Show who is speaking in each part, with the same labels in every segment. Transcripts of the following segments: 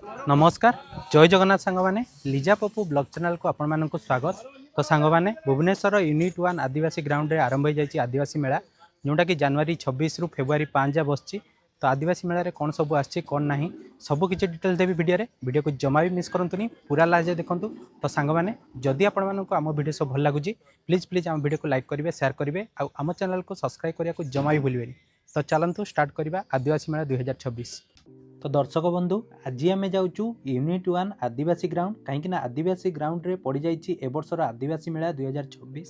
Speaker 1: नमस्कार जय जगन्नाथ सांग मैंने लिजा पप्पू ब्लॉग चैनल को आपण मानक स्वागत। तो सांग मैंने भुवनेश्वर यूनिट 1 आदिवासी ग्राउंड रे आरंभ हो जाए आदिवासी मेला जोटा कि जनवरी 26 रु फेब्रुआरी 5 बस। तो आदिवासी मेला कौन सब आसी कौन ना सब किसी डिटेल्स देवी वीडियो को जमा भी मिस करंतुनी पूरा लास्ट देखूँ। तो सांग मैंने जदि आपण मानक आम वीडियो सब भल लगुच प्लीज आम वीडियो को लाइक करेंगे शेयर करेंगे आम चैनल को सब्सक्राइब करने को जमा भी भूलें। तो चलतु स्टार्ट करवा आदिवासी मेला 2026। तो दर्शक बंधु आज आम जाऊँ यूनिट 1 आदिवासी ग्राउंड कहीं आदिवासी ग्राउंड रे पड़ जाइए ए वर्षर आदिवासी मेला 2026।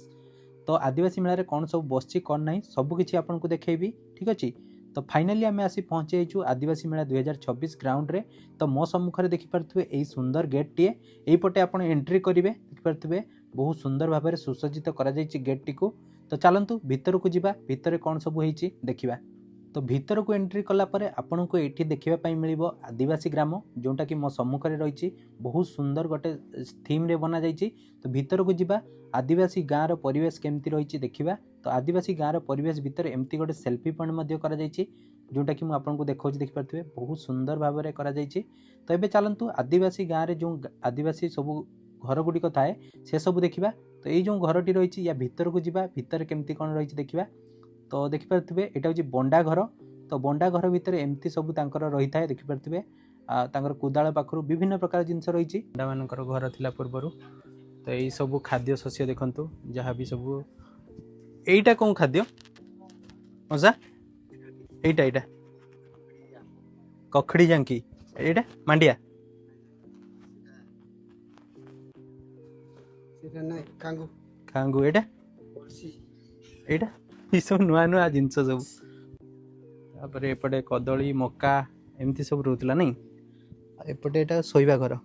Speaker 1: तो आदिवासी मेला कौन सब बस कौन ना सबकि आपको देखी ठीक अच्छे। तो फाइनाली आम आसी पहुँची जाइए आदिवासी मेला 2026 ग्राउंड रे। तो मो सम्मुखें देखिपे यही सुंदर गेट टीए यहीपटे आप एंट्री करेंगे देखिपे बहुत सुंदर भाव में सुसज्जित कर गेट टी को। तो चलतु भीतर को जावा भितर कौन सब होती देखा। तो भीतर को एंट्री कलापर आपन को ये देखापी मिल आदिवासी ग्राम जोटा कि मो सम्मुखें रही बहुत सुंदर गोटे थीम रे बना जाइए। तो भीतर को जावा आदिवासी गाँव परिवेश केमती रही देखा। तो आदिवासी गाँव परिवेश भितर एमती गोटे सेल्फी पॉइंट जोटा कि मुझे देखा देखिपे बहुत सुंदर भाव में कर। तो ये चलतु आदिवासी गाँव में जो आदिवासी सब घर गुड़िक थाए से सब देखा। तो ये जो घरटी रही या भीतर को जावा भितर केमती कौन रही देखा। तो देखिपे यहाँ हूँ बंडा घर। तो बंडा घर भितर एमती सब रही था देखिपे कोदाल पाखु विभिन्न प्रकार जिनस रही बंडा मान घर थिला पूर्वर। तो यही सब खाद्य शस्य देखु जहाँ भी सब यहीटा कौन खाद्य मजा यहीटा कखड़ी जांकी एटा मांडिया कांगू एटा एटा ये सब नुआ नुआ जिनस सब एपटे कदली मका एमती सब रोला नहीं एपटे एटा शोवा घर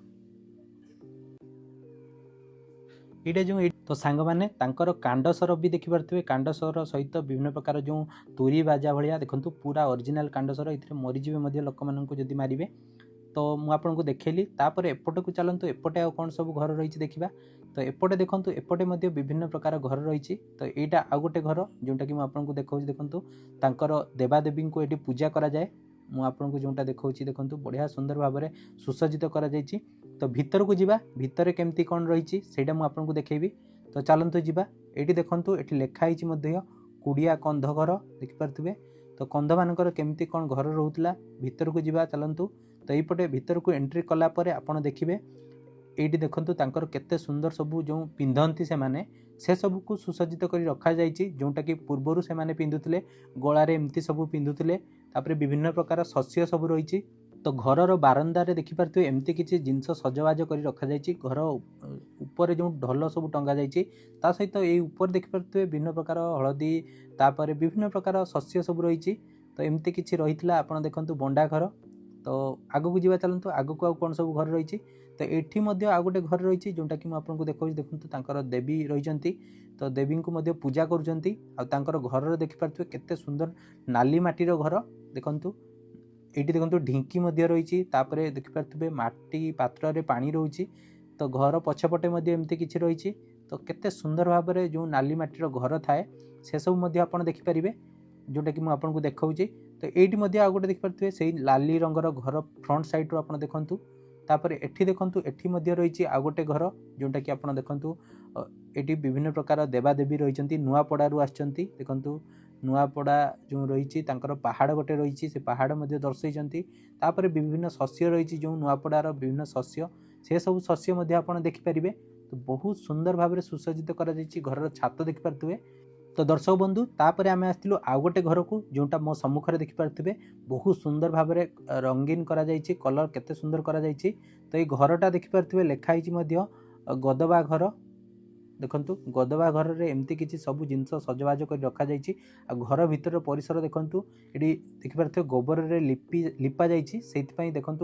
Speaker 1: ये जो तो सांग मैंने कांडसर भी देखिपे कांडसर सहित विभिन्न प्रकार जो तुरी बाजा भाया देखो पूरा ओरिजिनल कांडसर ये मरीजे लोक मानक जदि मारे। तो मुझे देखली तापर एपट को चलतु एपटे कौन सब घर रही देखा। तो एपटे देखूँ एपटे विभिन्न प्रकार घर रही। तो यहाँ आउ गोटे घर जोटा कि मुझे देखा देखूँ देवादेवी को ये पूजा कराए मुझे जोटा देखा देखूँ बढ़िया सुंदर भाव में सुसज्जित कर। तो भीतर को जावा भितर केमती कौन रही से मुझे देखेबी। तो चलतु जावा ये देखूँ ये लिखाई कुड़िया कंध घर देखिपे। तो कंध मानकर केमती कौन घर रोला भीतर को जावा चलतु। तो यहीपटे भीतर को एंट्री कलापर आपड़ देखिए ये देखूँ केते सुंदर सबू जो पिंधती से सब को सुसज्जित कर रखा जाइए जोटा कि पूर्वर से माने पिंधुले गलार एमती सब पिंधुले विभिन्न प्रकार शस्य सब रही। तो घर बारंदार देखिपे एमती किसी जिनस सजबाज कर रखा जाइए घर ऊपर जो ढोल सब टंगा जाइए सहित ये ऊपर देखिपे विभिन्न प्रकार हलदी तापर विभिन्न प्रकार शस्य सब रही। तो एमती किसी रही आप देखते बंडा घर। तो आगू को जावा चलतु आगू को कौन सब घर रही। तो ये आउ गोटे घर रही जोटा कि मुझे देखा देखूँ देवी रही। तो देवी को पूजा कर घर देखिपे केते सुंदर नाली माटीर घर देखूँ ये देखो ढिंकी रही देखिपे माटी पात्र रे पानी रोचे। तो घर पछपटे एमती किसी रही। तो केते सुंदर भाव में जो नाली माटीर घर थाए से सब आप देखिपारे जोटा कि मुझे देखा। तो ये आउ गोटे देखिपे से लाली रंगर घर फ्रंट साइड रू आप देखूँ। तापर एठी देखूँ एठी रही आउ गोटे घर जोटा कि आप देखूँ ये विभिन्न प्रकार देवादेवी रही नुआपड़ारू आसछंती देखूँ नुआपड़ा जो रही पहाड़ गोटे रही से पहाड़ दर्शे। तापर विभिन्न शस्य रही जो नुआपड़ार विभिन्न शस्य से सब शस्य आप देखिपारे। तो बहुत सुंदर भाव में सुसज्जित कर घर छात देखिपे। तो दर्शक बंधु तापर आम आसलु आउ गोटे घर को जोटा मो सम्मुखें देखिपे बहुत सुंदर भाव में रंगीन करा कलर केते सुंदर करा। तो ये घरटा देखिपे लिखाई गदबा घर देखूँ गदबा घर में एमती किसी सब जिनस सजबाज कर रखा जाइए। घर भीतर परिसर देखूँ ये देखिपे गोबर रे लिपा जाइए देखूँ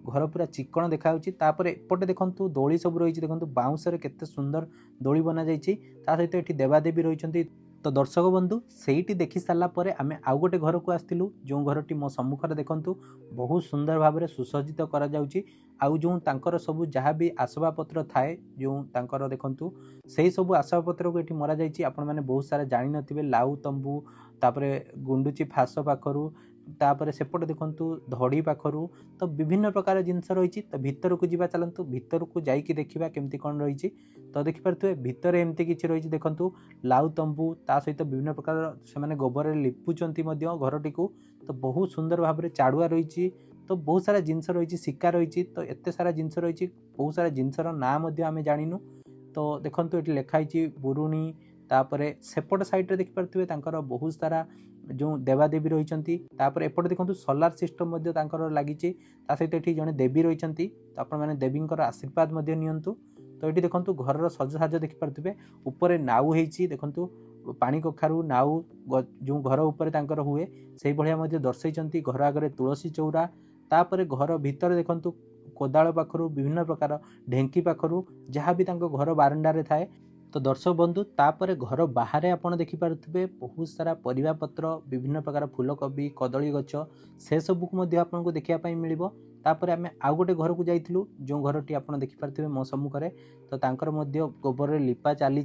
Speaker 1: घर पूरा चिकण देखा। एपटे देखूँ दोली सब रही देखूँ बाउंस केते सुंदर दोली बना जाइए सहित ये देवादेवी रही। तो दर्शक बंधु से देखी सारापर आम आउ गोटे घर को आसलु जो घरटी मो सम्मुखें देखूँ बहुत सुंदर भाव में सुसज्जित कर जो सब जहाँ भी आसबाबपत्र थाए जो देखूँ से सब आसबाबपत्र को ये मरा जाइए। आपण मैंने बहुत सारा जानी नथिबे लाउ तंबू तापरे गुंडुची फास पाखरु तापर सेपटे देखंतु धड़ी पाखरु तो विभिन्न प्रकार जिनस रही। तो भितर को जीवा चलतु भितर को जाइकी देखा केमती कौन रही। तो देखिपे भितर एमती किसी रही देखंतु लाउ तंबू ता सहित विभिन्न प्रकार से गोबर लिपुचंती घरटी को। तो बहुत सुंदर भाव में चाड़ुआ रही। तो बहुत सारा जिनस रही सिक्का रही। तो एत सारा जिनस रही बहुत सारा जिनसर नाम आम जाणीनु। तो देखंतु ये लिखाई बुरुणी तापर सेपट साइड रे देखिपे बहुत सारा जो देवादेवी रही। एपटे देखो सोलार सिस्टम लगी सहित ये जड़े देवी रही। तो आपण मैंने देवी आशीर्वाद नियंतु। तो ये देखो घर सजसाज देखिपे ऊपर नाउ होती देखु पानी कखारू नाउ जो घर उपर हुए से भाया दर्शाई। घर आगे तुलसी चौरा तापर घर भितर देखु कोदाल पाखरु विभिन्न प्रकार ढेंकी पाखरु जहाँ भी घर बारंडारे थाए। तो दर्शक बंधु तापर घर बाहर आपड़ देखिपे बहुत सारा परिबा पत्र विभिन्न प्रकार फूलकोबी कदली गछ से सबको आपको देखापी मिल। तापर आम आउ गोटे घर को जाइलु जो घरटी आप देखिपे मो सम्मुखें। तो तांकर गोबर लिपा चली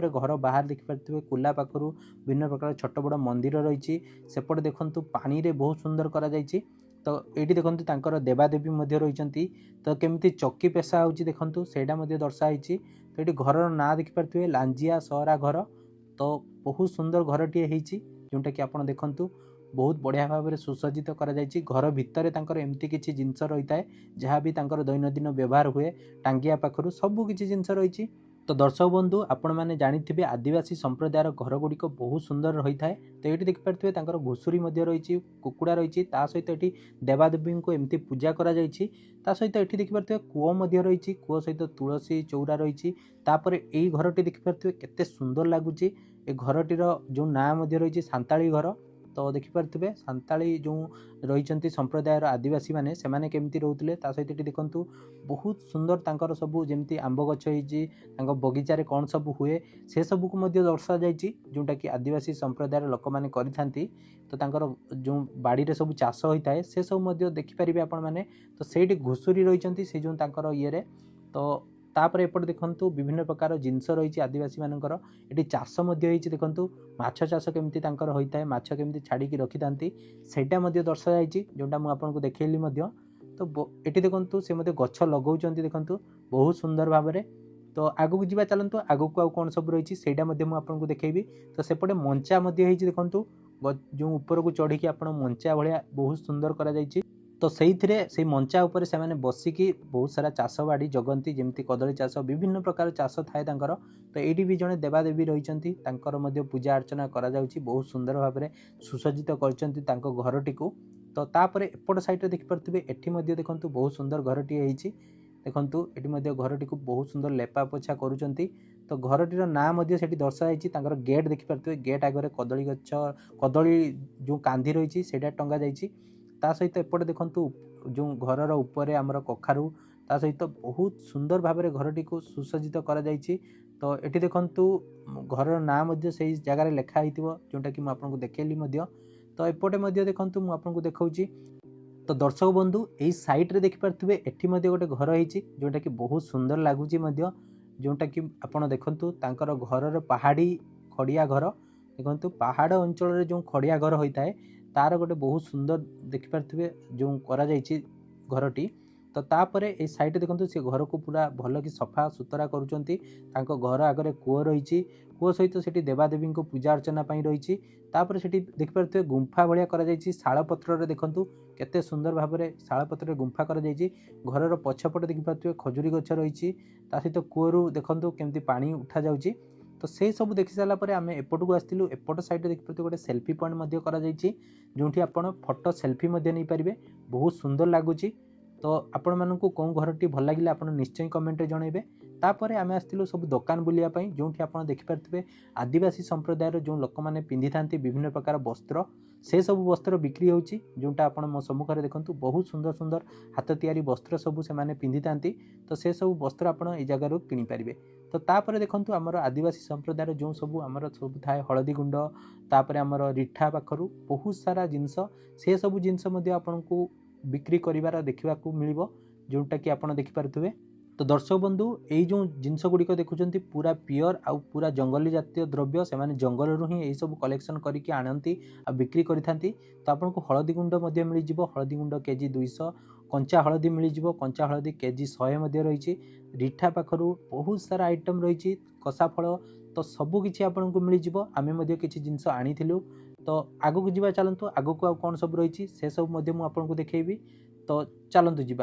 Speaker 1: घर बाहर देखिपे कुला पाखरु विभिन्न प्रकार छोट बड़ मंदिर रही। सेपटे देखु पानी रे बहुत सुंदर करा जायछि। तो ये देखो तांकर देवादेवी रही। तो केमती चक्की पेशा होची देखंतु सेटा दर्शाई। तो ये घर ना देखिपे लांजिया सहरा घर। तो बहुत सुंदर घरटीए होती जोटा कि आप देखंतु बहुत बढ़िया भाव में सुसज्जित करा जायछि। घर भितर एमती किसी जिनस रही है जहाँ भी दैनंदिन व्यवहार हुए टांगिया पाखरु सब किसी जिनस रही। तो दर्शक बंधु आपण मैंने जानी आदिवासी संप्रदायर घर गुड़िक बहुत सुंदर रही है। तो ये देखिपे घुषुरी रही कुकुड़ा रही सहित ये देवादेवी को एमती पूजा करा सहित ये देखिपे कूओ रही कूओ सहित तुलसी चौरा रही। यही घरटी देखिपे केते सुंदर लगुच। ए घरटीर जो नाम रही सांताली घर। तो देखिपे सांताली जो रही संप्रदायर आदिवासी माने सेमाने केमती रोते सहित ये देखु बहुत सुंदर तांकर सबू जमती आंब गछ हो बगीचारे कौन सब हुए से सबू को दर्शा जाइए जोटा कि आदिवासी संप्रदायर लोक मैंने करि। तो तांकर जो बाड़ी रे सब चाष होता है से सब देखिपारे आपण मैंने। तो सेठी घुषुरी रही से जो तांकर ये। तो तापर एपटे देखंतु विभिन्न प्रकार जिनस रही आदिवासी मानकर ये चाष देखंतु माछ चाष केमती तांकर होता है माछ केमती छाड़ी रखी था सेटा दर्शा जाइए जोटा मुझे आपको देखली। तो ये देखंतु से गछ लगाउछंती देखंतु बहुत सुंदर भाव में। तो आगू जावा चलतु आगू को कौन सब रही सेटा आपको देखी। तो सेपटे मंचा देखंतु जो ऊपर को चढ़ी आप मंचा भाया बहुत सुंदर करा जाइए। तो से मंचा उपर से मैंने बसिकी बहुत सारा चाष बाड़ी जगंती जमती कदली चाष विभिन्न प्रकार चाष थाए तांकर। तो ये भी जड़े देवादेवी रही पूजा अर्चना करा जाउछि बहुत सुंदर भाव में सुसज्जित कर घरटी को। तो तापर एपट साइड रे देखिपे एठी देखंतु बहुत सुंदर घरटी होती देखंतु एठी घरटी को बहुत सुंदर लेपा पोछा करूचंती। तो घरटीर नाम से दर्शाई गेट देखिपे गेट आगे कदली गछ कदली जो कांधी रही है टंगा जाइए। ता सहित एपटे देखंतु जो घर ऊपर आमर कखारू ता सहित बहुत सुंदर भाव में घरटी को सुसज्जित करा जाइए। तो ये देखंतु घर नाम से जगार लिखाई जोटा कि आपको देखली। तो एपटे देखंतु मु आपको देखाऊँगी। तो दर्शक बंधु यही साइड रे देखिपे एठी गोटे घर होती जोटा कि बहुत सुंदर लगुच जोटा कि आप देखंतु तांकर घर पहाड़ी खड़िया घर देखंतु पहाड़ अंचल जो खड़िया घर होता है तार गोटे बहुत सुंदर देखिपे जो करा जाइए घरटी। तो तापर ए साइड देखंतु से घर को पूरा भल कि सफा सुतरा करुचंती। तांको घर आगे कूओ रही कूओ सहित सेठी देवादेवी को पूजा अर्चना रही। तापर सेठी देखिपे गुंफा भाया करा जाइए शाल पत्र देखंतु केते सुंदर भाव में शाल पत्र गुंफा करा जाइए। घर पछपटे देखिपे खजुरी गछ रही सहित कूओ देखंतु केमती पानी उठा जाउची। तो से सब देखि सारा पर आम एपट को आसलु एपट साइड देखिए गोटे सेल्फी पॉइंट करा जो आपण फोटो सेल्फी नहीं पारे बहुत सुंदर लगुच। तो आपण मानू कौन घरटी भल लगे आप निश्चय कमेंट जनइबे। तापर आम आसलु सब दुकान बुलायापी जो आप देखिपे आदिवासी संप्रदायर जो लोक मैंने पिंधि था विभिन्न प्रकार वस्त्र से सब वस्त्र बिक्री होची जोटा आप मो सम्मुखें देखंतु बहुत सुंदर सुंदर हाथ तैयारी वस्त्र सब से मैंने पिंधि था। तो से सब वस्त्र आप जगार किनीपारे। तो तापर देखंतु आमर आदिवासी संप्रदायर जो सब आमर सब थाए हलदी गुंड तापर आमर रिठा पाखरु बहुत सारा जिनस से सब जिनस आपको बिक्री करिवार देखा मिल जोटा कि आप देखिपे। तो दर्शक बंधु यही जो जिनस गुड़िक देखुं पूरा पियर आउ पूरा जंगली जातीय द्रव्य से जंगल ही यही सब कलेक्शन करके आनती आ बिक्री करिथांती। तो आपको हलदी गुंड मिल जाव हलदी गुंड केजी 200 कंचा हलदी मिल जाव कंचा हलदी केजी 100 रही रिठा पाखर बहुत सारा आइटम रही कषा फल तो सबकि आपको मिल जाव आम किसी जिनस आनी तो आग को जी चलतु आग को कौन सब रही से सब आपको देखी तो चलतु जी।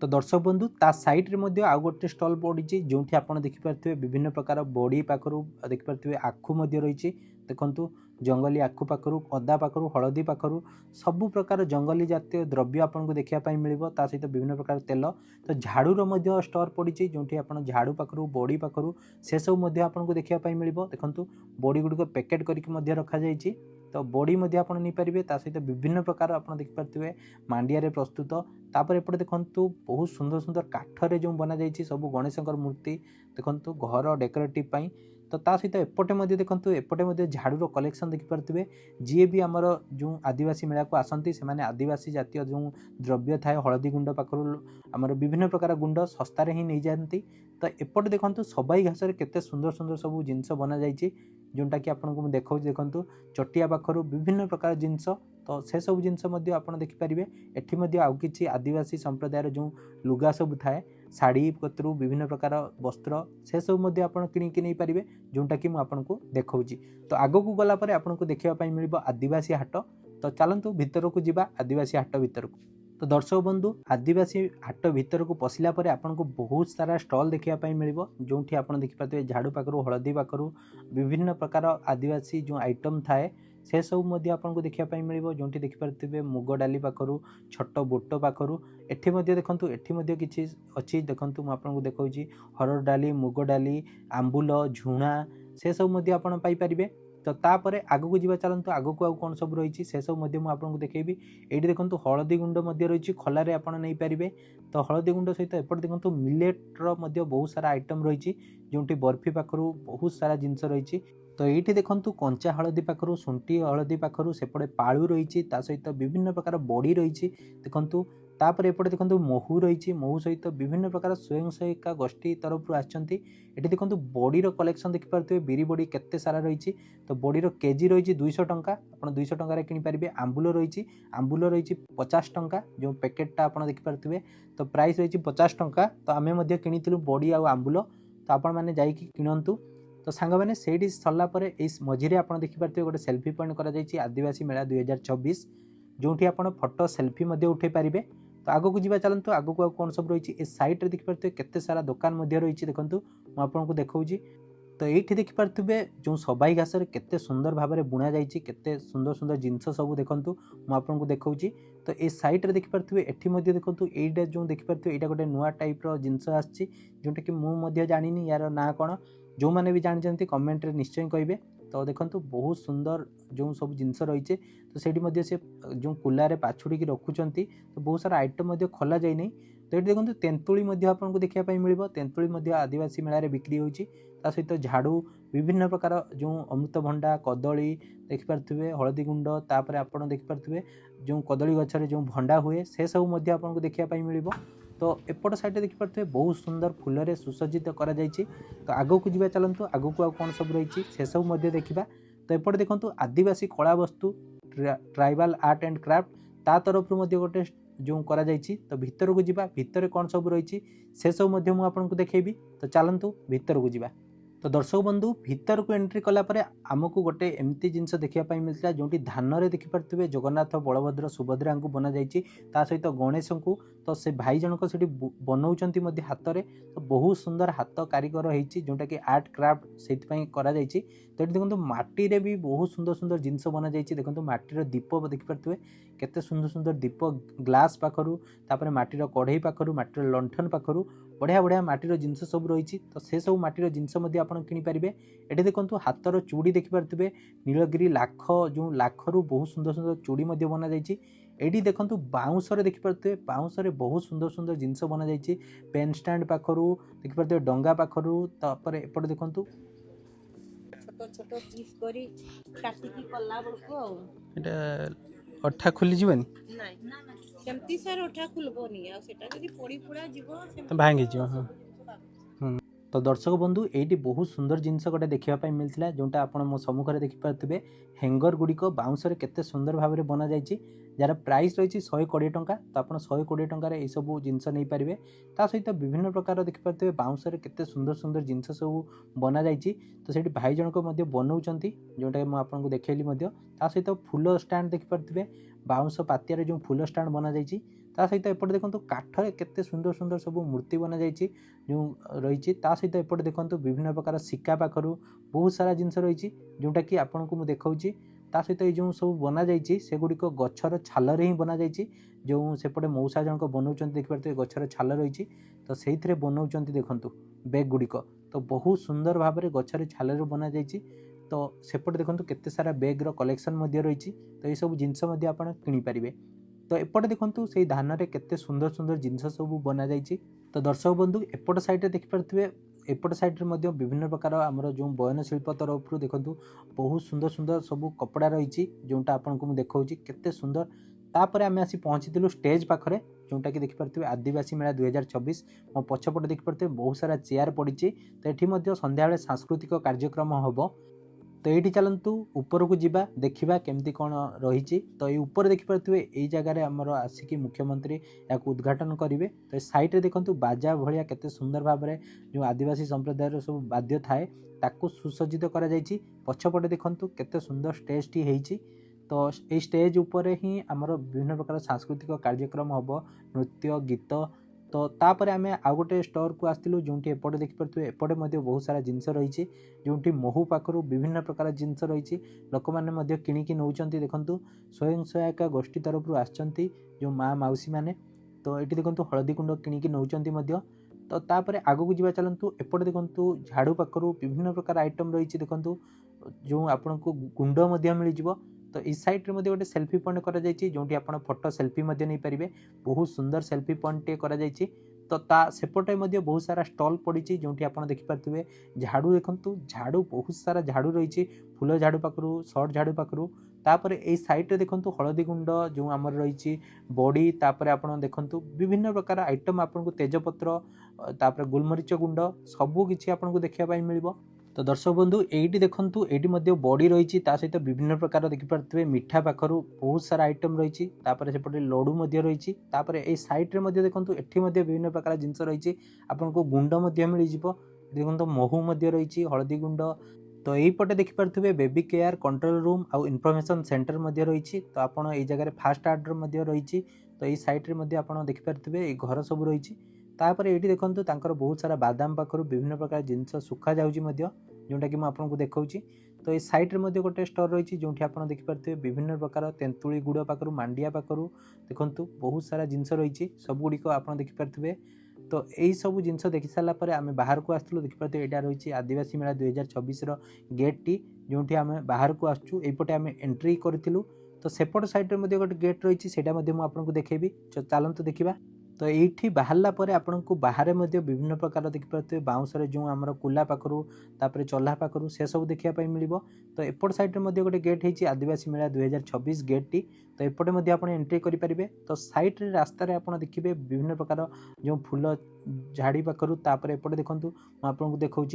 Speaker 1: तो दर्शक बंधु ता साइड रे आउ गोटे स्टल पड़ी जो आप देखिपे विभिन्न प्रकार बड़ी पाखर देखिपे आखु रही देखु जंगली आखु पाखर अदा पाखर हलदी पाखर सबु प्रकार जंगली जातीय द्रव्य आपको देखापी मिल सहित विभिन्न प्रकार तेल तो झाड़ूर स्टोर पड़ी जो आप झाड़ू पाखर बड़ी पाखर से सब आपको देखापी मिल देखु बड़ी गुड़िक पैकेट करके रखा जाइए तो बड़ी आप नहीं पारे सहित विभिन्न प्रकार आप देखिपे मांडिया प्रस्तुत तापर एपटे देखु बहुत सुंदर सुंदर काठरे जो बना जाइए सब गणेश मूर्ति देखु घर डेकोरेटिव पाई तो ता सहित एपटे देखु एपटे झाड़ूर कलेक्शन देखिपे जी भी आमर जो आदिवासी मेला को आसती से आदिवासी जातीय जो द्रव्य थाए हलदी गुंड पाखर आमर विभिन्न प्रकार गुंड सस्तार ही नहीं जाती। तो एपटे देखु सबाई घास केते सुंदर सुंदर सब जिनस बना जाइए जोटा कि आपको देखा देखु चटिया पाखर विभिन्न प्रकार जिनस तो से सब जिनस आप देखिपारे एटी आउ कि आदिवासी संप्रदायर जो लुगा सब थाए शाढ़ी कतरू विभिन्न प्रकार वस्त्र से सब आप किणिकी नहीं पारे जोटा कि मुझे देखा। तो आग को गलापर आपको देखापी मिल आदिवासी हाट तो चलतु भितर को जीवा आदिवासी हाट भितर को। तो दर्शक बंधु आदिवासी हाट भितर को पशिला परे आपको बहुत सारा स्टल देखापी मिल जो आप देखिपे झाड़ू पाखर हलदी पाखर विभिन्न प्रकार आदिवासी जो आइटम थाए से सब आपको देखापी मिल जो देखिपे मुग डाली पाखर छोट बोट पाखर एठी देखु एठी किसी अच्छी देखु मुझे देखा हरड़ डाली मुग डाली आंबुल झुणा से सब आपरे। तो तापर आग को जी चलतु आग को कौन सब रही से सब आपको देखेबी ये देखो हलदी गुंड रही खोलारे आप नहीं पारे तो हलदी गुंड सहित एपटे देखो मिलेट्र बहुत सारा आइटम रही जो बर्फी पाखर बहुत सारा जिनस रही तो ये देखु कंचा हलदी पाखर शुंठी हलदी पाखर सेपटे पालू रही सहित विभिन्न प्रकार बड़ी रही देखु तापर एपटे देखो महू रही महू सहित विभिन्न प्रकार स्वयं सहायिका गोष्ठी तरफ आसछंती एटी देखो बड़ीर कलेक्शन देखिपे बिरी बड़ी केते सारा रही तो बड़ीर केजी रही 200 टंका आप 200 टंकार किनीपारे आंबुल रही 50 टंका जो पैकेटा आप देखिपे तो प्राइस रही 50 टंका तो आम किणु बड़ी आंबुल तो आपण मैंने जाइए किणतु। तो सांग मैंने से सरला मझे आप देखिपे गोटे सेल्फी पॉइंट कर आदिवासी मेला 2024 जो आप फोटो सेल्फी उठे पारे। तो आग को जी चलतु आग को कौन सब रही है साइड रे देखिपे केते सारा दुकान रही देखु मुझे देखा। तो ये देखिपे जो सबाई घास केते सुंदर भाव में बुणा जाइए केते सुंदर सुंदर जिनस सब देखु मुझे देखा। तो ये साइड रे देखिपे एटी देखु ये जो देखिपे यहाँ गोटे नुआ टाइप जिनस आसी जोटा कि मुझे जानी यार ना कौन जो मैंने भी जानते कमेंट रे निश्चय कहे। तो देखो बहुत सुंदर जो सब जिनस रही है तो से से जो कुलारे पाछुड़ी रखुंट तो बहुत सारा आइटम खोला जाए नहीं। तो ये देखो तेंतुली आपको देखापी मिल तेंतुली आदिवासी मेला बिक्री होती सहित झाड़ू विभिन्न प्रकार जो अमृतभंडा कदली देखिपे हलदी गुंड तापर आप देखिपे जो कदली गचरे जो भंडा हुए से सब आपको देखापी मिल। तो एपट साइड देखिपे बहुत सुंदर फूल सुसज्जित करा जाइए। तो आग को जी चलतु आग को कौन सब रही से सब देखा। तो एपटे देखु आदिवासी कला वस्तु ट्राइबल आर्ट एंड क्राफ्ट ता तरफ गोटे जो करा जाइए। तो भितर को जीवा भितर कौन सब रही से सब आपको देखेबी। तो चलतु भितर को जीवा। तो दर्शक बंधु भितर को एंट्री कलापर आमको गोटे एमती जिनस देखापी मिलता जो धान में देखिपे जगन्नाथ बलभद्र सुभद्रा को बना जाइए सहित गणेश को तो से भाई जनक से बनाऊँच हाथ में तो बहुत सुंदर हाथ कारीगर होती जोटा कि आर्ट क्राफ्ट से करा जाइए। तो ये देखो माटी रे भी बहुत सुंदर सुंदर जिनस बना जाइए देखो माटीर दीप देखिपे केते सुंदर सुंदर दीप ग्लास पाखर तापर माटीर कढ़ई पाखर माटीर लंठन पाखर बढ़िया बढ़िया माटीर जिनस सब रही तो से सब माटीर जिनस किनीपारे। ये देखो हाथर चूड़ी देखिपे नीलगिरी लाख जो लाखरू बहुत सुंदर सुंदर चूड़ी बना जाइए। ये देखो बाउंस देखिपे बाउंस बहुत सुंदर सुंदर जिनस बना जाइए पेन स्टैंड पाखर देखिपे डंगा पाखर तापर एपटे देखो
Speaker 2: छोट छोट पीस करी काटिकी कला बळको
Speaker 1: एटा अठा खुली जीवनी
Speaker 2: नाही सेमती सर ओठा खुलबोनी आ सेटा जदी पड़ी पुड़ा जीवो
Speaker 1: तो भांगी जीव। हाँ तो दर्शक बंधु ये बहुत सुंदर जिनस गोटे देखापी मिलता जोटा आप मो सम्मुखें देखिपे हैंगर गुड़िक बाउंस केते सुंदर भाव में बना जाइए जार प्राइस रही 120 टंका। तो आप 120 टंकार यह सब जिनस नहीं पारे। ता सहित विभिन्न प्रकार देखिपे बाउंस केते सुंदर सुंदर जिनस सब बना जाइए। तो से भाई जनक बनाऊँ जोटा मुझे देखली ता सहित फूल स्टाण्ड देखिपे बाउंस पातियार जो फूल स्टाण्ड बना जाइए। ता सहित एपटे देखो काठरे केते सुंदर सुंदर सब मूर्ति बना जाइए जो रही। ता सहित एपटे देखो विभिन्न प्रकार सिक्का पाखर बहुत सारा जिनस रही जोटा कि आपन को मुझे देखा। ता सहित ये जो सब बना जाइए सेगुड़िक गछर छालरे ही बना जाइए। जो सेपटे मौसा जनक बनाऊँ देखिए गछर छाल रही तो से बनाऊँ देखूँ बैग गुड़िक तो बहुत सुंदर भाव में गछर छाल बना जाइए। तो सेपटे देखो केते सारा बैग्र कलेक्शन रही। तो ये सब जिनस आप किनीपारे। तो एपटे देखो से धान में केते सुंदर सुंदर जिनस सब बना जाइए। तो दर्शक बंधु एपट साइड देखिपे एपट साइड विभिन्न प्रकार आमर जो बयन शिल्प तरफ देखो बहुत सुंदर सुंदर सब कपड़ा रही जोटा आपको देखा केते सुंदर। तापर आम आसी पहुँची स्टेज पाखरे जोटा कि देखिपे आदिवासी मेला 2024 मो पछपटे देखिपे बहुत सारा चेयर पड़ी। तो ये संध्या सांस्कृतिक कार्यक्रम हम। तो ये चलतु ऊपर को जीवा देखा केमती कौन रही। तो ये ऊपर देखिपे यही जगह आमर आसिक मुख्यमंत्री या उद्घाटन करेंगे। तो साइड देखो बाजा भाया केते सुंदर भाव में जो आदिवासी संप्रदायर सब वाद्य थाए ताकू सुसज्जित करा जाइछि। पछपटे देखो केते सुंदर स्टेज टी होइछि। तो ये स्टेज उपर ही आमर विभिन्न प्रकार सांस्कृतिक कार्यक्रम हम नृत्य गीत। तो तापर आम आउ गोटे स्टोर को आसलु जो एपटे देखिपे एपटे बहुत सारा जिनस रही जो महू पाखर विभिन्न प्रकार जिनस रही लोक मैंने किणिकी नौकरी। देखो स्वयं सहायता गोष्ठी तरफ आसचंती जो माँ मौसी मैंने। तो ये देखो हलदी कुंड किणिकी नौकरी। तो तापर आग को जीवा चलतु एपटे देखो झाड़ू पाखर विभिन्न प्रकार आइटम रही। देखो जो आपन को गुंड मिल जाव। तो इस साइड रे गोटे सेल्फी पॉइंट करा जाइछि जोंटी आपण फोटो सेल्फी नहीं पारे। बहुत सुंदर सेल्फी पॉइंट टे करा जाइछि। तो ता सेपटे बहुत सारा स्टॉल पड़ी जोंटी आपण देखिपारे झाड़ू देखंतु झाड़ू बहुत सारा झाड़ू रही फूल झाड़ू पाखरु शॉर्ट झाड़ू पाखरु। तापर ए साइड रे देखंतु हलदी गुंड जो आमर रही बॉडी। तापर आपण देखंतु विभिन्न प्रकार आइटम आपन को तेजपत्र तापर गोलमरीच गुंड सबू किछि आपन को देखिया पाई मिलिबो। तो दर्शक बंधु ये देखु ये बड़ी रही सहित विभिन्न प्रकार देखिपे मिठा पाखर बहुत सारा आइटम रही। सेपटे लडू रही। ये साइड में देखो ये विभिन्न प्रकार जिनस रही आपन को गुंड मिल जाव। देखो महू रही हलदी गुंड। तो यहीपटे देखिपे बेबी केयर कंट्रोल रूम आउ इनफॉरमेशन सेंटर रही। तो आपड़ ये जगह फास्ट आर्डर रही। तो ये साइड में आप देखिपे घर सब रही। तापर ये देखो बहुत सारा बादाम पाखर विभिन्न प्रकार जिनस सुखा जाऊँगी जोटा कि आपको देखा। तो ये साइड रे गोटे स्टोर रही जो आप देखिपे विभिन्न प्रकार तेंतुली गुड़ पाखर मांडिया पाखर देखो बहुत सारा जिनस रही सबुड़ आप देखिपे। तो यही सब जिनस देखी सारापर आम बाहर को आसलु देखिपे यहाँ रही आदिवासी मेला 2024 गेट टी जो आम बाहर को आसचु यपटे आम एंट्री करूँ। तो सेपट साइड रे गोटे गेट रही से आपको देखेबी। चलतु देखा। तो ये बाहरला पर आपन को बाहर विभिन्न प्रकार देखिपे बाउंस जो आमर कुला पाखर तापर चल्हा पाखर से सब देखापी मिल। तो एपट साइड में गोटे गेट होती आदिवासी मेला 2024 गेट टी। तो एपटे आप एंट्री करेंगे। तो साइड रे रास्तार आप देखिए विभिन्न प्रकार जो फूल झाड़ी पाखर तापर एपटे देखूँ आपको देखा।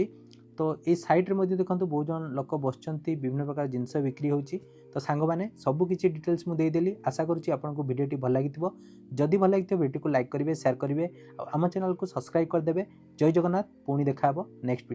Speaker 1: तो ये साइड रे देखो बहुत जन लोक बसचंती विभिन्न प्रकार जिनस बिक्री होची। तो सांग मैंने सबकि डिटेल्स मुझे देदेली। आशा करुँची आपको वीडियोटी भल लगी। जदि भल लगी वीडियो को लाइक करेंगे शेयर करेंगे आम चैनल को सब्सक्राइब करदे। जय जगन्नाथ। पुणी देखा नेक्स्ट वीडियो।